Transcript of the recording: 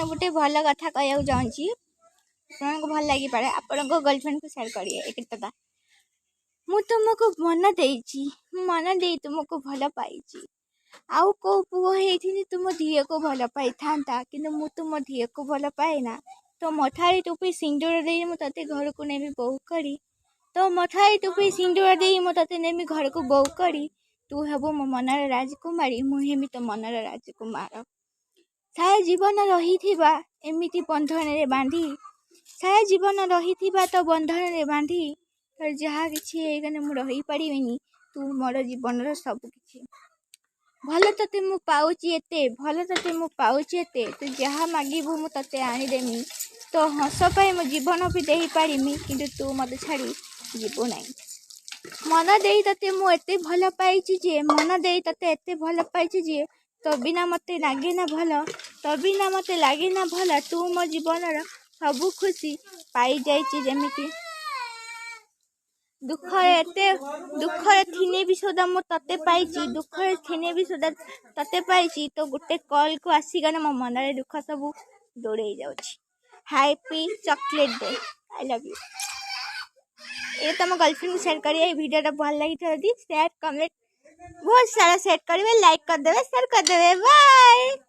गोटे भल कथा कहूँ चाहूँगी आपको भल लगे आपण गर्लफ्रेंड को सेयार करिए एक कथा मु तुमको मन देइची मन दे तुमको भल पाई आउ को पुओ हेथिनी तुम धीए को भल पाई था कि मु तुम धीए को भल पाए ना तो मठारी टोपी सिंदूर दे मु तते घर को नेमी बहु करी तो मठारी टोपी सिंदूर दे मु तते नेमी घर को बहु करी तू हेबो मो मनर राजकुमारी मु हेमी तो मनर राजकुमार सारा जीवन रही एमिति बंधन रे बांधी सारा जीवन रही तो बंधन रे बांधी तो जहाँ कि मु रही पारिनी तू मोर जीवन सब किछि भल तते मु पाउची एते भल तते मु पाउची एते तू जहाँ मागिबू मु तते आनीदेमी तो हस पाई मो जीवन भी दे पारिमी किंतु तू मत छाड़ी जीवु नहीं मन दे तते मु एते भल पाइची जे मन दे तते एते भल पाइची जे तो बिना मते लागे ना भल तो बिना मते लागे ना भल तू मो जीवन सब खुशी पाई जाइची जेमिति दुख थिने भी सुधा मु तते पाइची दुख थिने भी सुधा तते पाइची तो गोटे कॉल को आसीगला मो मन रे दुख सब दौड़े जाउची happy chocolate day I love you ये तुम गर्लफ्रेंड को शेयर करिए वीडियो भल लगी तो शेयर कमेंट बहुत सारा शेयर करेंगे लाइक कर देवे शेयर कर देवे बाय।